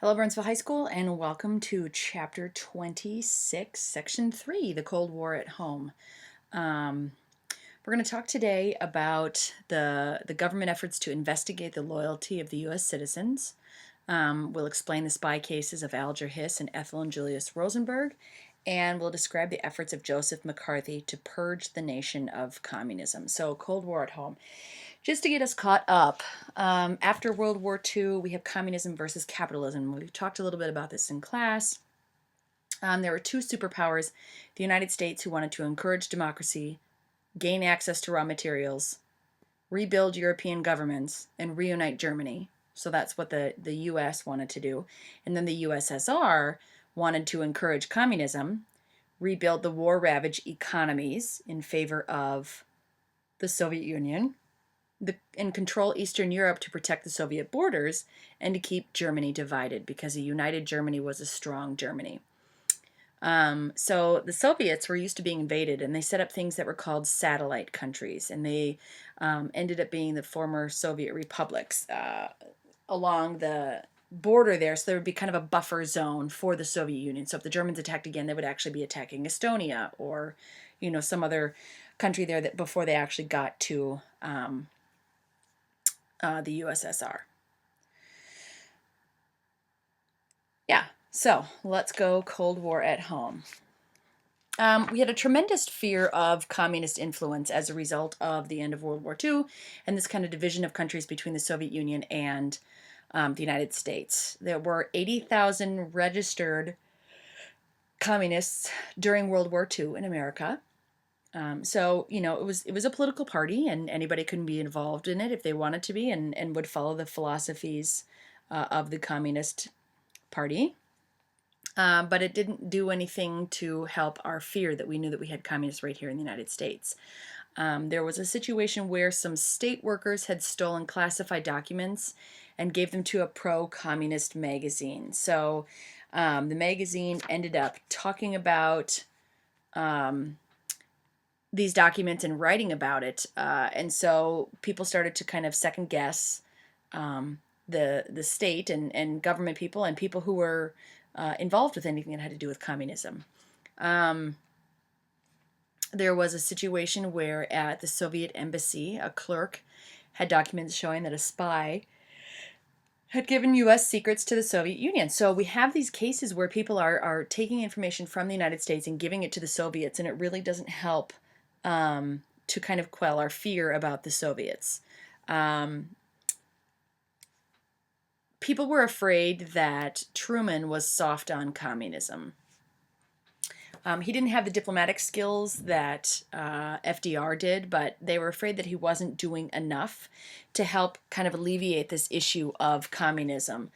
Hello, Burnsville High School, and welcome to Chapter 26, Section 3, The Cold War at Home. We're going to talk today about the government efforts to investigate the loyalty of the U.S. citizens. We'll explain the spy cases of Alger Hiss and Ethel and Julius Rosenberg, and we'll describe the efforts of Joseph McCarthy to purge the nation of communism. So, Cold War at Home. Just to get us caught up, after World War II, we have communism versus capitalism. We've talked a little bit about this in class. There were two superpowers: the United States, who wanted to encourage democracy, gain access to raw materials, rebuild European governments, and reunite Germany. So that's what the US wanted to do. And then the USSR wanted to encourage communism, rebuild the war-ravaged economies in favor of the Soviet Union, and control Eastern Europe to protect the Soviet borders and to keep Germany divided, because a united Germany was a strong Germany. So the Soviets were used to being invaded, and they set up things that were called satellite countries, and they ended up being the former Soviet republics along the border there. So there would be kind of a buffer zone for the Soviet Union. So if the Germans attacked again, they would actually be attacking Estonia or, some other country there that before they actually got to the USSR. Yeah, so let's go Cold War at home. We had a tremendous fear of communist influence as a result of the end of World War II and this kind of division of countries between the Soviet Union and the United States. There were 80,000 registered communists during World War II in America. So it was a political party, and anybody could be involved in it if they wanted to be, and would follow the philosophies of the Communist Party. But it didn't do anything to help our fear that we knew that we had communists right here in the United States. There was a situation where some state workers had stolen classified documents and gave them to a pro-communist magazine. So the magazine ended up talking about these documents and writing about it, and so people started to kind of second guess the state and government people and people who were involved with anything that had to do with communism. There was a situation where at the Soviet embassy, a clerk had documents showing that a spy had given U.S. secrets to the Soviet Union. So we have these cases where people are taking information from the United States and giving it to the Soviets, and it really doesn't help to kind of quell our fear about the Soviets. People were afraid that Truman was soft on communism. He didn't have the diplomatic skills that FDR did, but they were afraid that he wasn't doing enough to help kind of alleviate this issue of communism.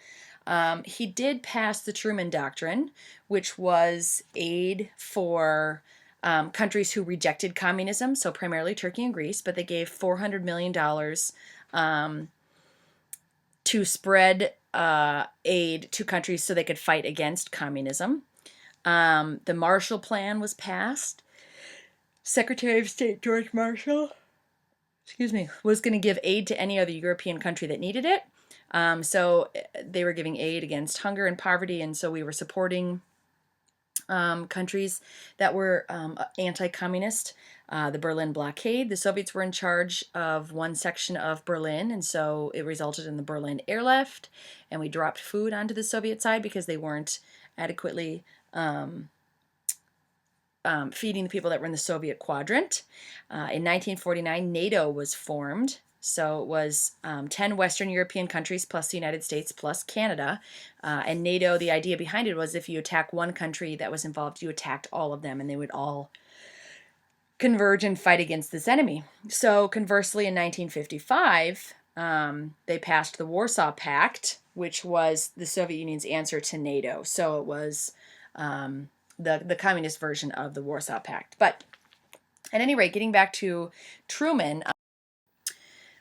He did pass the Truman Doctrine, which was aid for countries who rejected communism, so primarily Turkey and Greece, but they gave $400 million to spread aid to countries so they could fight against communism. The Marshall Plan was passed. Secretary of State George Marshall, was going to give aid to any other European country that needed it. So they were giving aid against hunger and poverty, and so we were supporting countries that were anti-communist. The Berlin blockade, the Soviets were in charge of one section of Berlin, and so it resulted in the Berlin airlift, and we dropped food onto the Soviet side because they weren't adequately feeding the people that were in the Soviet quadrant. In 1949, NATO was formed. So it was 10 Western European countries plus the United States plus Canada. And NATO, the idea behind it was if you attack one country that was involved, you attacked all of them, and they would all converge and fight against this enemy. So conversely, in 1955, they passed the Warsaw Pact, which was the Soviet Union's answer to NATO. So it was the communist version of the Warsaw Pact. But at any rate, getting back to Truman.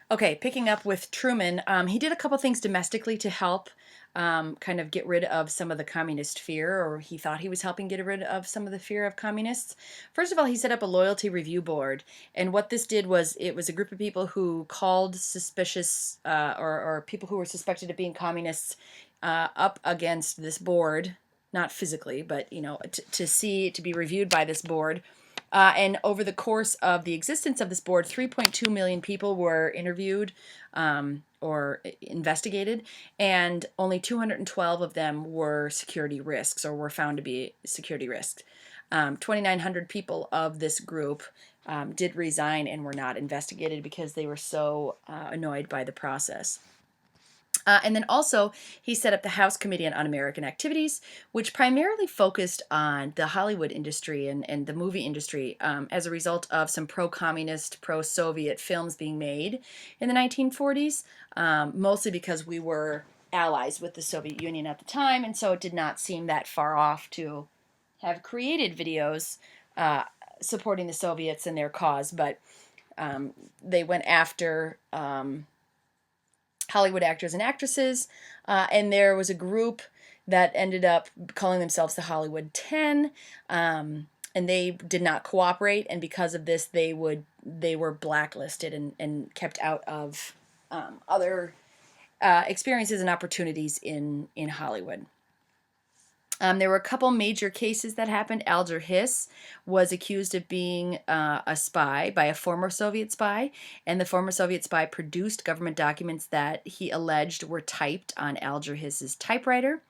Okay, picking up with Truman, he did a couple things domestically to help kind of get rid of some of the communist fear, or he thought he was helping get rid of some of the fear of communists. First of all, he set up a loyalty review board, and what this did was it was a group of people who called suspicious or people who were suspected of being communists up against this board, not physically, but to be reviewed by this board. And over the course of the existence of this board, 3.2 million people were interviewed or investigated, and only 212 of them were security risks or were found to be security risks. 2,900 people of this group did resign and were not investigated because they were so annoyed by the process. And then also, he set up the House Committee on Un-American Activities, which primarily focused on the Hollywood industry and the movie industry as a result of some pro-communist, pro-Soviet films being made in the 1940s, mostly because we were allies with the Soviet Union at the time, and so it did not seem that far off to have created videos supporting the Soviets and their cause, but they went after Hollywood actors and actresses, and there was a group that ended up calling themselves the Hollywood 10, and they did not cooperate, and because of this, they were blacklisted and kept out of other experiences and opportunities in Hollywood. There were a couple major cases that happened. Alger Hiss was accused of being a spy by a former Soviet spy, and the former Soviet spy produced government documents that he alleged were typed on Alger Hiss's typewriter.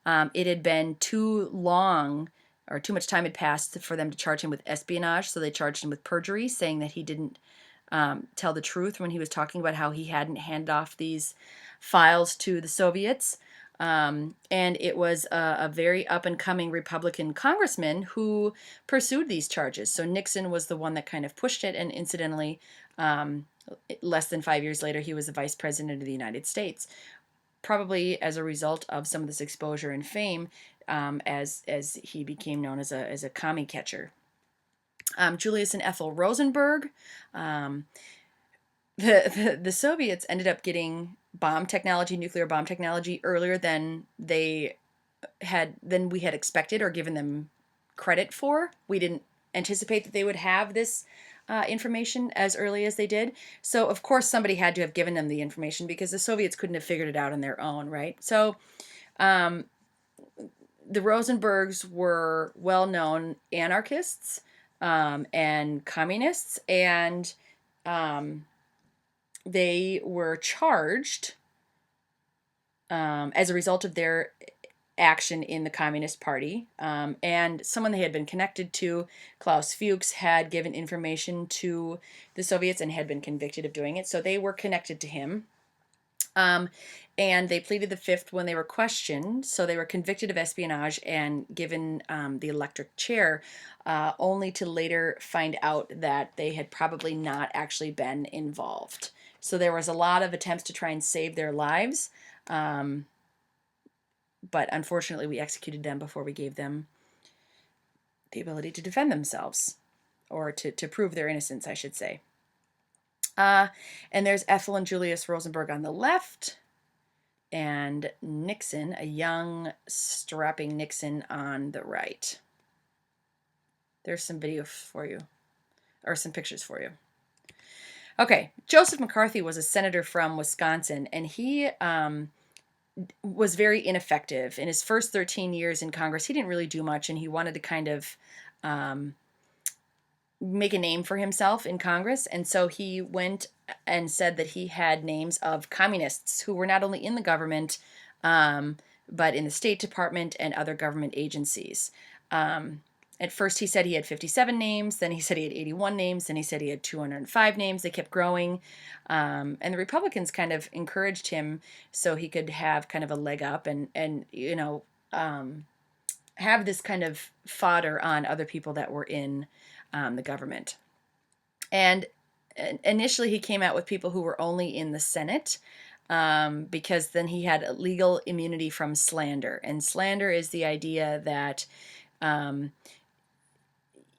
It had been too long, or too much time had passed for them to charge him with espionage, so they charged him with perjury, saying that he didn't tell the truth when he was talking about how he hadn't handed off these files to the Soviets. And it was a very up-and-coming Republican congressman who pursued these charges. So Nixon was the one that kind of pushed it, and incidentally, less than 5 years later, he was the vice president of the United States, probably as a result of some of this exposure and fame, as he became known as a commie catcher. Julius and Ethel Rosenberg. The Soviets ended up getting nuclear bomb technology, earlier than we had expected or given them credit for. We didn't anticipate that they would have this information as early as they did. So, of course, somebody had to have given them the information because the Soviets couldn't have figured it out on their own, right? So, the Rosenbergs were well-known anarchists and communists, and they were charged as a result of their action in the Communist Party. And someone they had been connected to, Klaus Fuchs, had given information to the Soviets and had been convicted of doing it. So they were connected to him. And they pleaded the fifth when they were questioned. So they were convicted of espionage and given the electric chair, only to later find out that they had probably not actually been involved. So there was a lot of attempts to try and save their lives. But unfortunately, we executed them before we gave them the ability to defend themselves, or to prove their innocence, I should say. And there's Ethel and Julius Rosenberg on the left, and Nixon, a young, strapping Nixon, on the right. There's some video for you, or some pictures for you. Okay, Joseph McCarthy was a senator from Wisconsin, and he was very ineffective. In his first 13 years in Congress, he didn't really do much, and he wanted to kind of make a name for himself in Congress. And so he went and said that he had names of communists who were not only in the government, but in the State Department and other government agencies. At first he said he had 57 names, then he said he had 81 names, then he said he had 205 names. They kept growing. And the Republicans kind of encouraged him so he could have kind of a leg up and have this kind of fodder on other people that were in the government. And initially he came out with people who were only in the Senate, because then he had legal immunity from slander. And slander is the idea that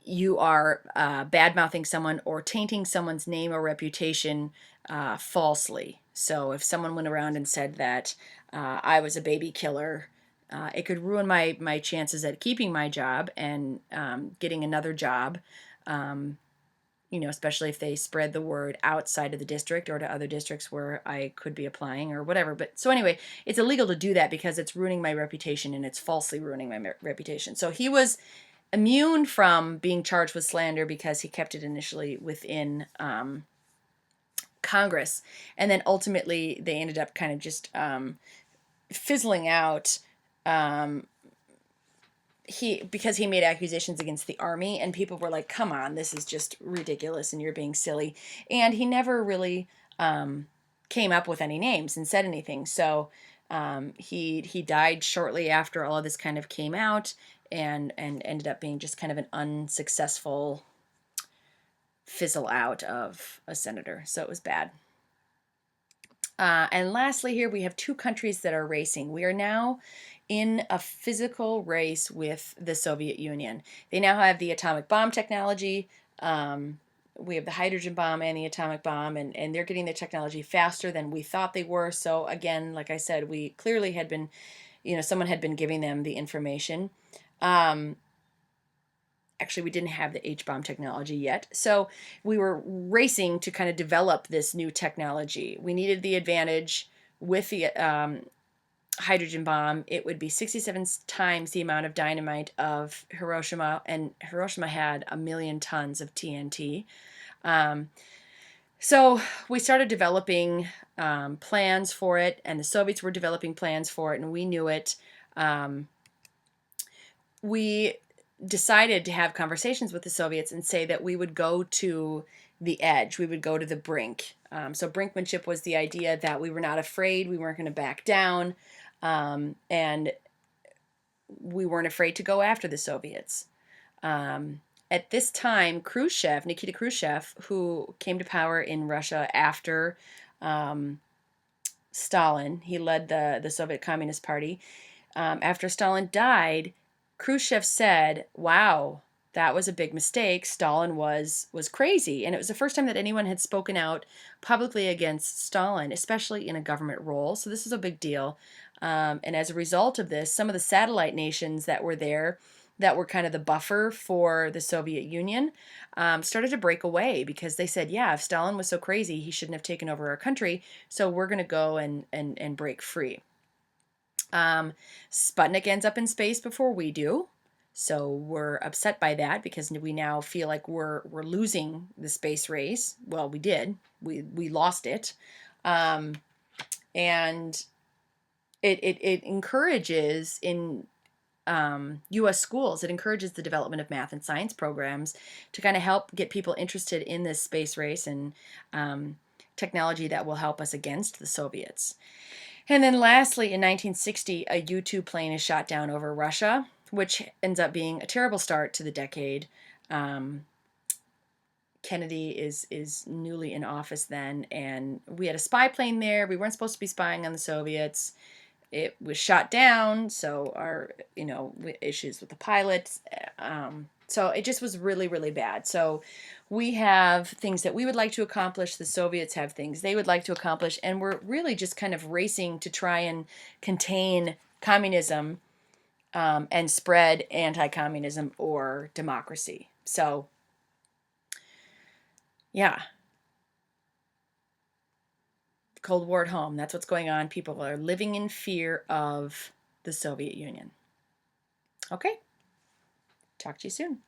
you are bad-mouthing someone or tainting someone's name or reputation falsely. So if someone went around and said that I was a baby killer, it could ruin my chances at keeping my job and getting another job especially if they spread the word outside of the district or to other districts where I could be applying or whatever. But so anyway, it's illegal to do that because it's ruining my reputation, and it's falsely ruining my reputation. So he was immune from being charged with slander because he kept it initially within Congress. And then ultimately they ended up kind of just fizzling out. Because he made accusations against the army, and people were like, come on, this is just ridiculous and you're being silly. And he never really came up with any names and said anything. So he died shortly after all of this kind of came out, and ended up being just kind of an unsuccessful fizzle out of a senator. So it was bad. And lastly, here we have two countries that are racing. We are now in a physical race with the Soviet Union. They now have the atomic bomb technology. We have the hydrogen bomb and the atomic bomb, and they're getting the technology faster than we thought they were. So again, like I said, we clearly had been, someone had been giving them the information. Actually, we didn't have the H-bomb technology yet. So we were racing to kind of develop this new technology. We needed the advantage with the hydrogen bomb. It would be 67 times the amount of dynamite of Hiroshima, and Hiroshima had 1 million tons of TNT. So we started developing plans for it, and the Soviets were developing plans for it, and we knew it. We decided to have conversations with the Soviets and say that we would go to the edge. We would go to the brink. So brinkmanship was the idea that we were not afraid. We weren't going to back down. And we weren't afraid to go after the Soviets. At this time, Nikita Khrushchev, who came to power in Russia after Stalin, he led the Soviet Communist Party. After Stalin died, Khrushchev said, wow, that was a big mistake. Stalin was crazy. And it was the first time that anyone had spoken out publicly against Stalin, especially in a government role. So this is a big deal. And as a result of this, some of the satellite nations that were there, that were kind of the buffer for the Soviet Union, started to break away, because they said, yeah, if Stalin was so crazy, he shouldn't have taken over our country. So we're going to go and break free. Sputnik ends up in space before we do. So we're upset by that, because we now feel like we're losing the space race. Well, we did. We lost it. And it encourages in U.S. schools, it encourages the development of math and science programs to kind of help get people interested in this space race and technology that will help us against the Soviets. And then lastly, in 1960, a U-2 plane is shot down over Russia, which ends up being a terrible start to the decade. Kennedy is newly in office then, and we had a spy plane there. We weren't supposed to be spying on the Soviets. It was shot down, so our issues with the pilots. So it just was really, really bad. So we have things that we would like to accomplish. The Soviets have things they would like to accomplish, and we're really just kind of racing to try and contain communism and spread anti-communism or democracy. So yeah. Cold War at home. That's what's going on. People are living in fear of the Soviet Union. Okay. Talk to you soon.